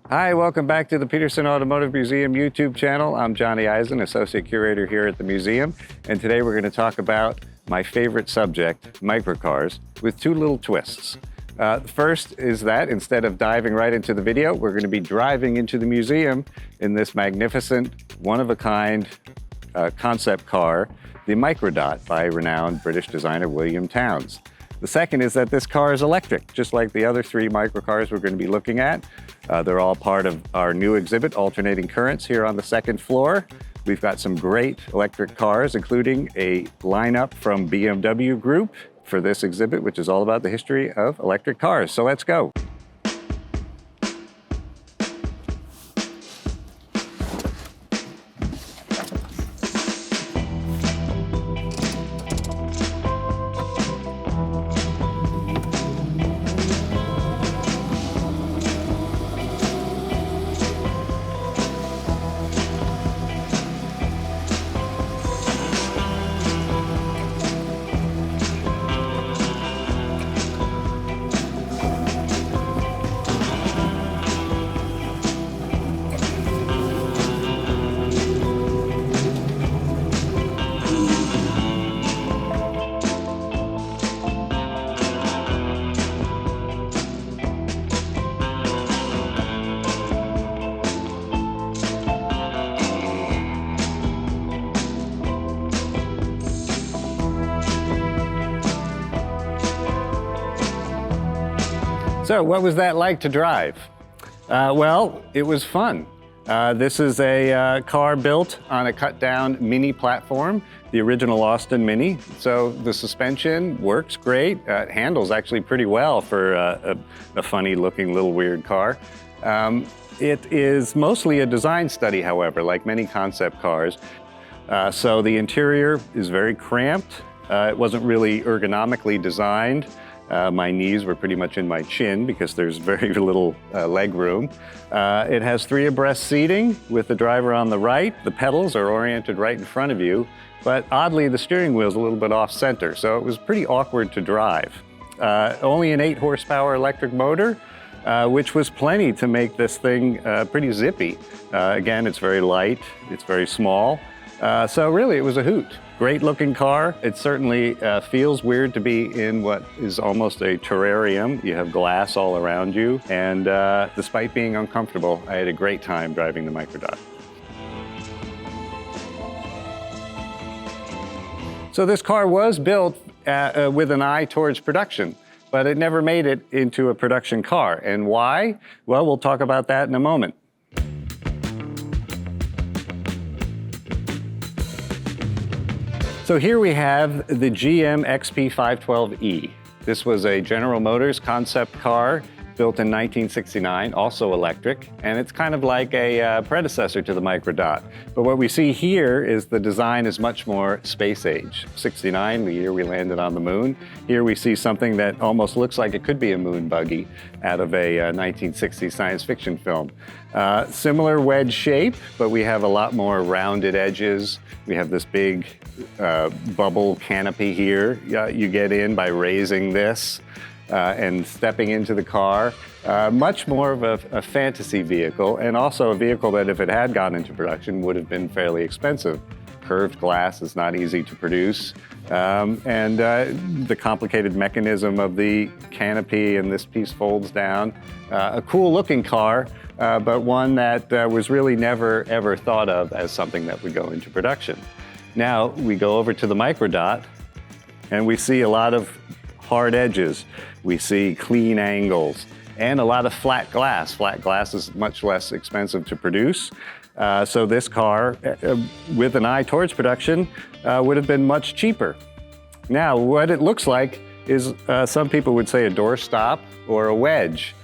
Hi, welcome back to the Petersen Automotive Museum YouTube channel. I'm Johnny Eisen, Associate Curator here at the museum, and today we're going to talk about my favorite subject, microcars, with two little twists. The first is that instead of diving right into the video, we're going to be driving into the museum in this magnificent, one-of-a-kind concept car, the Microdot, by renowned British designer William Townes. The second is that this car is electric, just like the other three microcars we're going to be looking at. They're all part of our new exhibit, Alternating Currents, here on the second floor. We've got some great electric cars, including a lineup from BMW Group for this exhibit, which is all about the history of electric cars. So let's go. So what was that like to drive? Well, it was fun. This is a car built on a cut-down Mini platform, the original Austin Mini. So the suspension works great. It handles actually pretty well for a funny-looking little weird car. It is mostly a design study, however, like many concept cars. So the interior is very cramped. It wasn't really ergonomically designed. My knees were pretty much in my chin because there's very little leg room. It has 3 abreast seating with the driver on the right. The pedals are oriented right in front of you, but oddly the steering wheel is a little bit off center, so it was pretty awkward to drive. Only an 8 horsepower electric motor, which was plenty to make this thing pretty zippy. Again, it's very light, it's very small, so really it was a hoot. Great looking car. It certainly feels weird to be in what is almost a terrarium. You have glass all around you, and despite being uncomfortable, I had a great time driving the Microdot. So this car was built with an eye towards production, but it never made it into a production car. And why? Well, we'll talk about that in a moment. So here we have the GM XP512E. This was a General Motors concept car built in 1969, also electric, and it's kind of like a predecessor to the Microdot. But what we see here is the design is much more space age. 69, the year we landed on the moon. Here we see something that almost looks like it could be a moon buggy out of a 1960s science fiction film. Similar wedge shape, but we have a lot more rounded edges. We have this big bubble canopy here. You get in by raising this and stepping into the car. Much more of a fantasy vehicle, and also a vehicle that if it had gone into production would have been fairly expensive. Curved glass is not easy to produce, and the complicated mechanism of the canopy, and this piece folds down. A cool looking car, but one that was really never ever thought of as something that would go into production. Now we go over to the Microdot, and we see a lot of hard edges. We see clean angles and a lot of flat glass. Flat glass is much less expensive to produce. So this car, with an eye towards production, would have been much cheaper. Now, what it looks like is, some people would say, a doorstop or a wedge.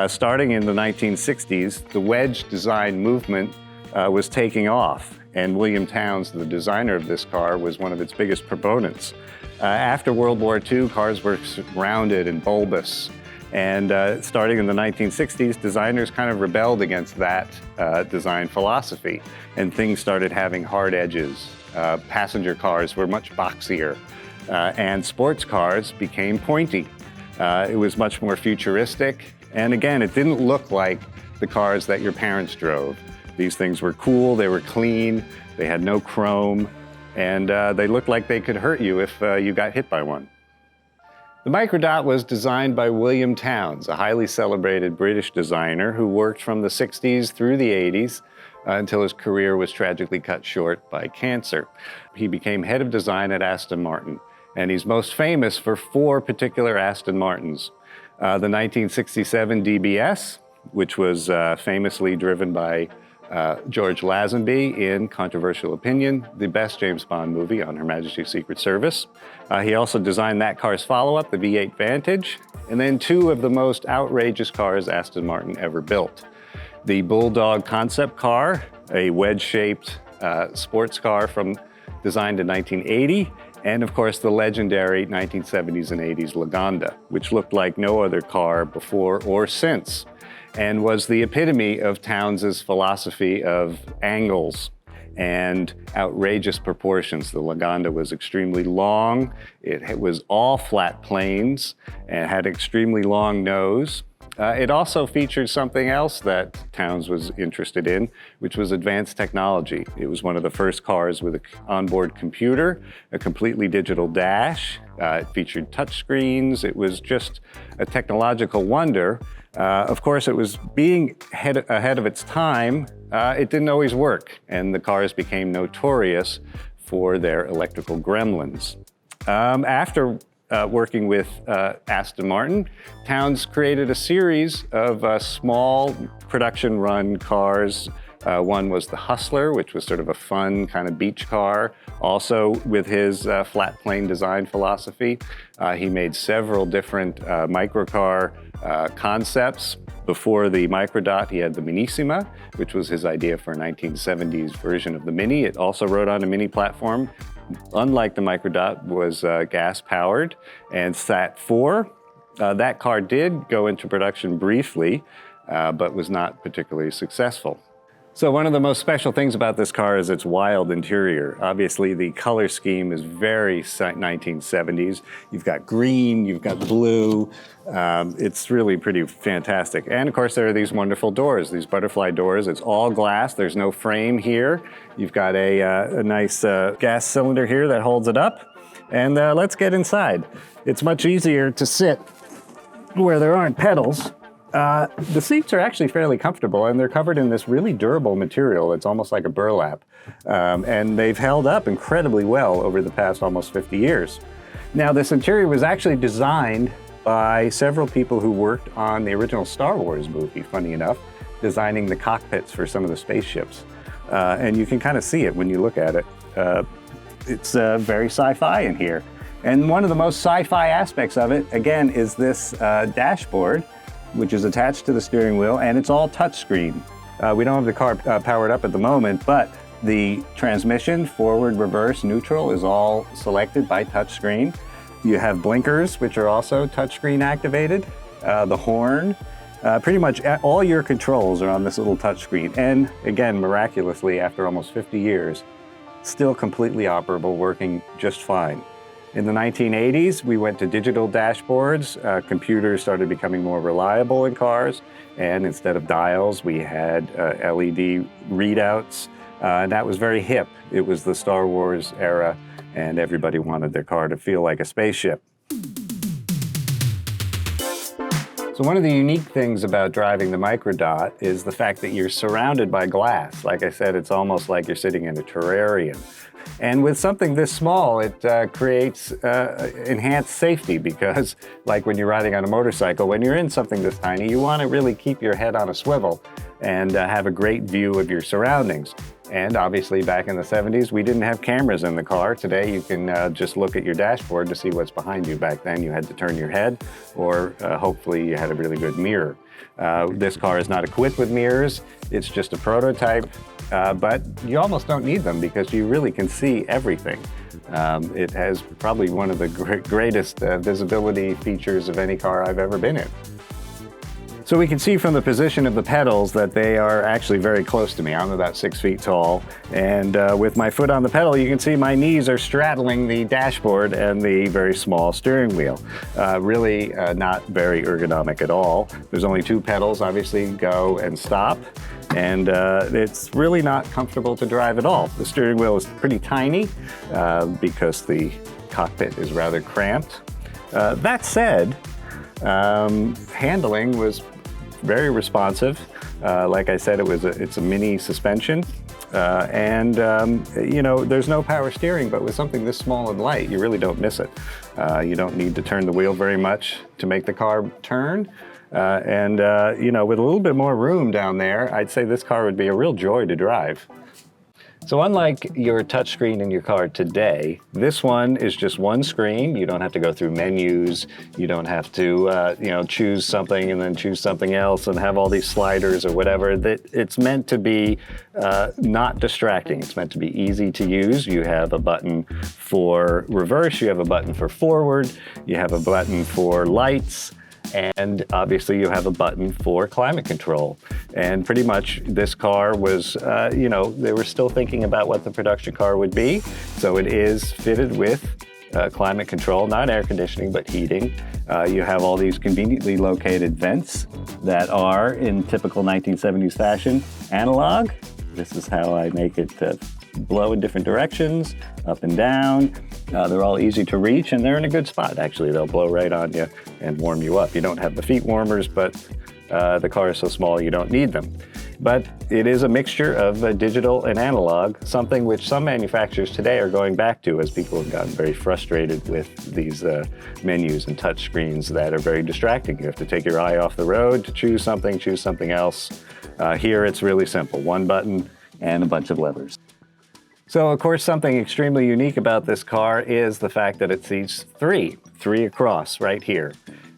Starting in the 1960s, the wedge design movement was taking off, and William Townes, the designer of this car, was one of its biggest proponents. After World War II, cars were rounded and bulbous, and starting in the 1960s, designers kind of rebelled against that design philosophy, and things started having hard edges. Passenger cars were much boxier, and sports cars became pointy. It was much more futuristic, And again, it didn't look like the cars that your parents drove. These things were cool, they were clean, they had no chrome, and they looked like they could hurt you if you got hit by one. The Microdot was designed by William Townes, a highly celebrated British designer who worked from the 60s through the 80s until his career was tragically cut short by cancer. He became head of design at Aston Martin, and he's most famous for 4 particular Aston Martins. The 1967 DBS, which was famously driven by George Lazenby in Controversial Opinion, the best James Bond movie, on Her Majesty's Secret Service. He also designed that car's follow-up, the V8 Vantage, and then 2 of the most outrageous cars Aston Martin ever built. The Bulldog concept car, a wedge-shaped sports car designed in 1980, and of course the legendary 1970s and 80s Lagonda, which looked like no other car before or since, and was the epitome of Townes' philosophy of angles and outrageous proportions. The Lagonda was extremely long, it was all flat planes, and had an extremely long nose. It also featured something else that Townes was interested in, which was advanced technology. It was one of the first cars with an onboard computer, a completely digital dash. It featured touchscreens. It was just a technological wonder. Of course, it was being ahead of its time. It didn't always work, and the cars became notorious for their electrical gremlins. After working with Aston Martin, Townes created a series of small production run cars. One was the Hustler, which was sort of a fun kind of beach car. Also with his flat plane design philosophy, he made several different microcar concepts. Before the Microdot, he had the Minissima, which was his idea for a 1970s version of the Mini. It also rode on a Mini platform. Unlike the Microdot, was gas-powered and sat 4. That car did go into production briefly, but was not particularly successful. So one of the most special things about this car is its wild interior. Obviously, the color scheme is very 1970s. You've got green, you've got blue. It's really pretty fantastic. And of course, there are these wonderful doors, these butterfly doors. It's all glass. There's no frame here. You've got a nice gas cylinder here that holds it up. And let's get inside. It's much easier to sit where there aren't pedals. The seats are actually fairly comfortable, and they're covered in this really durable material. It's almost like a burlap. And they've held up incredibly well over the past almost 50 years. Now, this interior was actually designed by several people who worked on the original Star Wars movie, funny enough, designing the cockpits for some of the spaceships. And you can kind of see it when you look at it. It's very sci-fi in here. And one of the most sci-fi aspects of it, again, is this dashboard, which is attached to the steering wheel, and it's all touchscreen. We don't have the car powered up at the moment, but the transmission, forward, reverse, neutral, is all selected by touchscreen. You have blinkers, which are also touchscreen activated. The horn, pretty much all your controls are on this little touchscreen. And again, miraculously, after almost 50 years, still completely operable, working just fine. In the 1980s, we went to digital dashboards. Computers started becoming more reliable in cars, and instead of dials, we had LED readouts, and that was very hip. It was the Star Wars era, and everybody wanted their car to feel like a spaceship. So one of the unique things about driving the Microdot is the fact that you're surrounded by glass. Like I said, it's almost like you're sitting in a terrarium. And with something this small, it creates enhanced safety because, like when you're riding on a motorcycle, when you're in something this tiny, you want to really keep your head on a swivel and have a great view of your surroundings. And obviously, back in the 70s, we didn't have cameras in the car. Today, you can just look at your dashboard to see what's behind you. Back then, you had to turn your head, or hopefully you had a really good mirror. This car is not equipped with mirrors. It's just a prototype. But you almost don't need them because you really can see everything. It has probably one of the greatest visibility features of any car I've ever been in. So we can see from the position of the pedals that they are actually very close to me. I'm about 6 feet tall, and with my foot on the pedal, you can see my knees are straddling the dashboard and the very small steering wheel. Really not very ergonomic at all. There's only 2 pedals, obviously, go and stop, and it's really not comfortable to drive at all. The steering wheel is pretty tiny because the cockpit is rather cramped. That said, handling was very responsive. Like I said, it's a mini suspension, and you know, there's no power steering, but with something this small and light, you really don't miss it. You don't need to turn the wheel very much to make the car turn, and you know, with a little bit more room down there, I'd say this car would be a real joy to drive. So unlike your touchscreen in your car today, this one is just one screen. You don't have to go through menus. You don't have to, you know, choose something and then choose something else and have all these sliders or whatever. It's meant to be not distracting. It's meant to be easy to use. You have a button for reverse. You have a button for forward. You have a button for lights. And obviously you have a button for climate control. And pretty much this car was, you know, they were still thinking about what the production car would be. So it is fitted with climate control, not air conditioning, but heating. You have all these conveniently located vents that are, in typical 1970s fashion, analog. This is how I make it blow in different directions, up and down. They're all easy to reach, and they're in a good spot, actually. They'll blow right on you and warm you up. You don't have the feet warmers, but the car is so small you don't need them. But it is a mixture of digital and analog, something which some manufacturers today are going back to as people have gotten very frustrated with these menus and touch screens that are very distracting. You have to take your eye off the road to choose something else. Here it's really simple, one button and a bunch of levers. So, of course, something extremely unique about this car is the fact that it seats three across right here.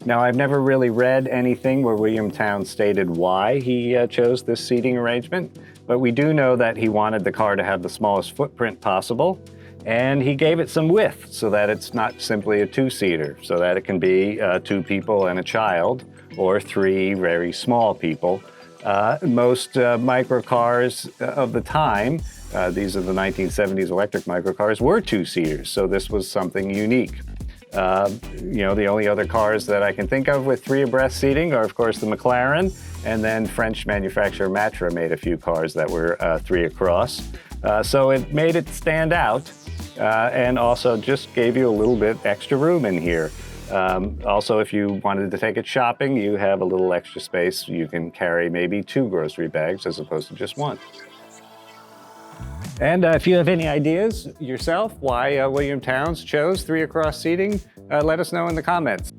Now, I've never really read anything where William Towne stated why he chose this seating arrangement, but we do know that he wanted the car to have the smallest footprint possible, and he gave it some width so that it's not simply a two-seater, so that it can be 2 people and a child, or 3 very small people. Most microcars of the time, these are the 1970s electric microcars, were 2-seaters, so this was something unique. You know, the only other cars that I can think of with 3 abreast seating are, of course, the McLaren, and then French manufacturer Matra made a few cars that were 3 across. So it made it stand out, and also just gave you a little bit extra room in here. Also, if you wanted to take it shopping, you have a little extra space. You can carry maybe 2 grocery bags as opposed to just 1. And if you have any ideas yourself why William Towne chose 3 across seating, let us know in the comments.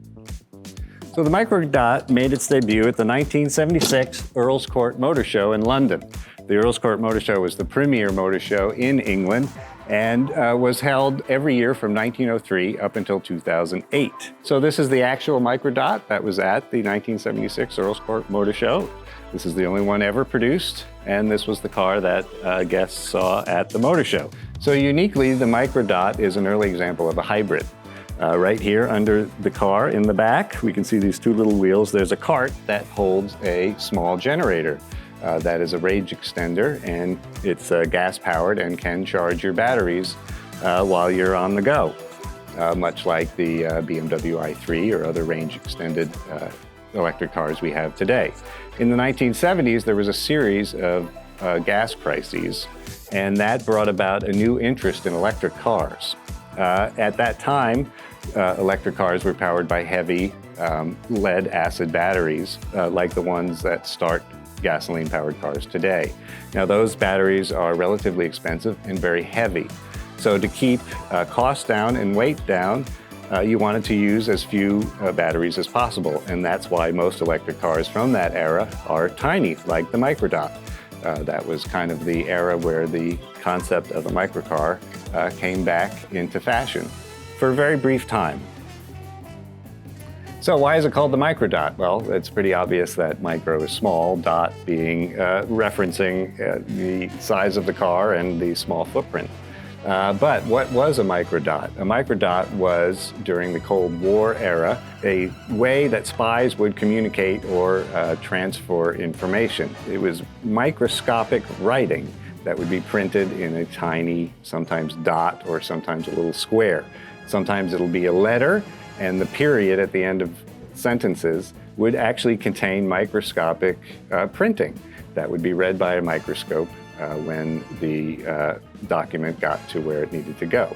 So the Microdot made its debut at the 1976 Earl's Court Motor Show in London. The Earl's Court Motor Show was the premier motor show in England and was held every year from 1903 up until 2008. So this is the actual Microdot that was at the 1976 Earl's Court Motor Show. This is the only one ever produced, and this was the car that guests saw at the motor show. So uniquely, the Microdot is an early example of a hybrid. Right here under the car in the back, we can see these 2 little wheels. There's a cart that holds a small generator. That is a range extender, and it's gas powered and can charge your batteries while you're on the go, much like the BMW i3 or other range extended electric cars we have today. In the 1970s, there was a series of gas crises, and that brought about a new interest in electric cars. At that time, electric cars were powered by heavy lead acid batteries, like the ones that start gasoline-powered cars today. Now, those batteries are relatively expensive and very heavy. So to keep costs down and weight down, you wanted to use as few batteries as possible, and that's why most electric cars from that era are tiny, like the Microdot. That was kind of the era where the concept of a microcar came back into fashion for a very brief time. So why is it called the Microdot? Well, it's pretty obvious that micro is small, dot being referencing the size of the car and the small footprint. But what was a microdot? A microdot was, during the Cold War era, a way that spies would communicate or transfer information. It was microscopic writing that would be printed in a tiny, sometimes dot or sometimes a little square. Sometimes it'll be a letter, and the period at the end of sentences would actually contain microscopic printing that would be read by a microscope when the document got to where it needed to go.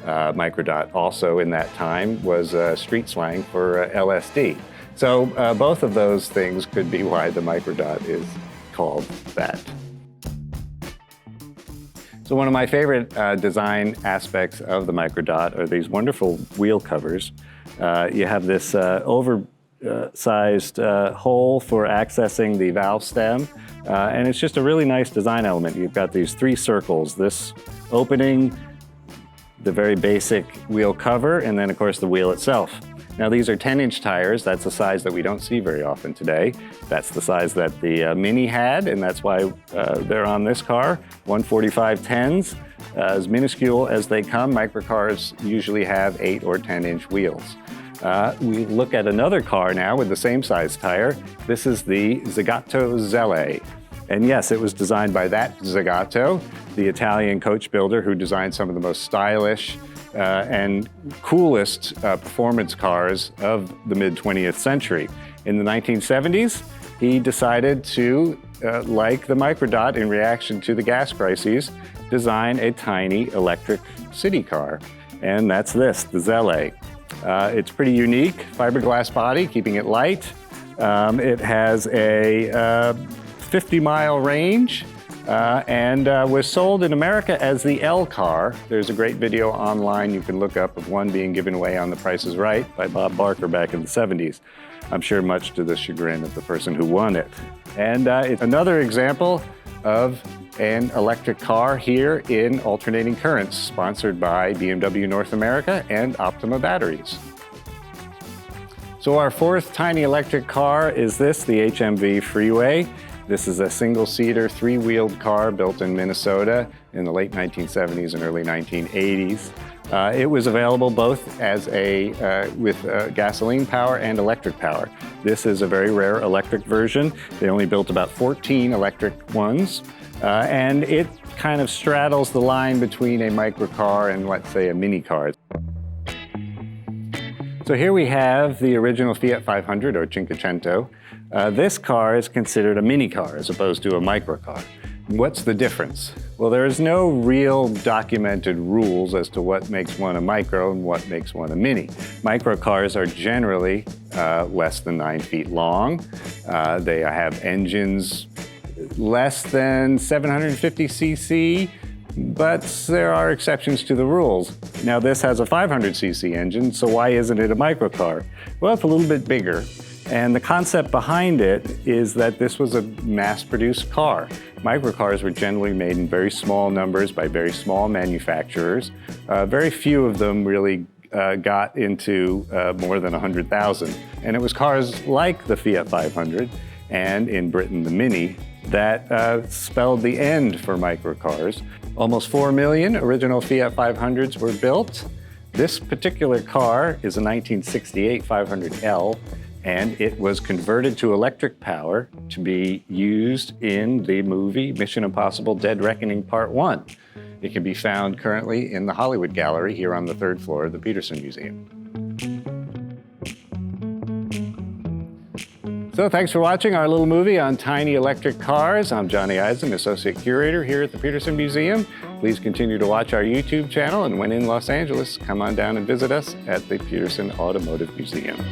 Microdot also in that time was street slang for LSD. So both of those things could be why the microdot is called that. So one of my favorite design aspects of the microdot are these wonderful wheel covers. You have this oversized hole for accessing the valve stem, and it's just a really nice design element. You've got these three circles, this opening, the very basic wheel cover, and then of course the wheel itself. Now these are 10-inch tires. That's a size that we don't see very often today. That's the size that the Mini had, and that's why they're on this car. 145 10s, as minuscule as they come. Microcars usually have 8 or 10-inch wheels. We look at another car now with the same size tire. This is the Zagato Zele. And yes, it was designed by that Zagato, the Italian coach builder who designed some of the most stylish and coolest performance cars of the mid-20th century. In the 1970s, he decided to, like the microdot in reaction to the gas crises, design a tiny electric city car. And that's this, the Zele. It's pretty unique, fiberglass body, keeping it light. It has a 50-mile range. And was sold in America as the L car. There's a great video online you can look up of one being given away on The Price is Right by Bob Barker back in the 70s. I'm sure much to the chagrin of the person who won it. And it's another example of an electric car here in alternating currents, sponsored by BMW North America and Optima batteries. So our fourth tiny electric car is this, the HMV Freeway. This is a single-seater, three-wheeled car built in Minnesota in the late 1970s and early 1980s. It was available both as with gasoline power and electric power. This is a very rare electric version. They only built about 14 electric ones, and it kind of straddles the line between a microcar and, let's say, a mini car. So here we have the original Fiat 500 or Cinquecento. This car is considered a mini car as opposed to a microcar. What's the difference? Well, there is no real documented rules as to what makes one a micro and what makes one a mini. Microcars are generally less than 9 feet long. They have engines less than 750 cc, but there are exceptions to the rules. Now this has a 500 cc engine, so why isn't it a microcar? Well, it's a little bit bigger. And the concept behind it is that this was a mass-produced car. Microcars were generally made in very small numbers by very small manufacturers. Very few of them really got into more than 100,000. And it was cars like the Fiat 500 and in Britain the Mini that spelled the end for microcars. Almost 4 million original Fiat 500s were built. This particular car is a 1968 500L, and it was converted to electric power to be used in the movie Mission Impossible: Dead Reckoning Part 1. It can be found currently in the Hollywood Gallery here on the 3rd floor of the Petersen Museum. So thanks for watching our little movie on tiny electric cars. I'm Johnny Eisen, Associate Curator here at the Petersen Museum. Please continue to watch our YouTube channel, and when in Los Angeles, come on down and visit us at the Petersen Automotive Museum.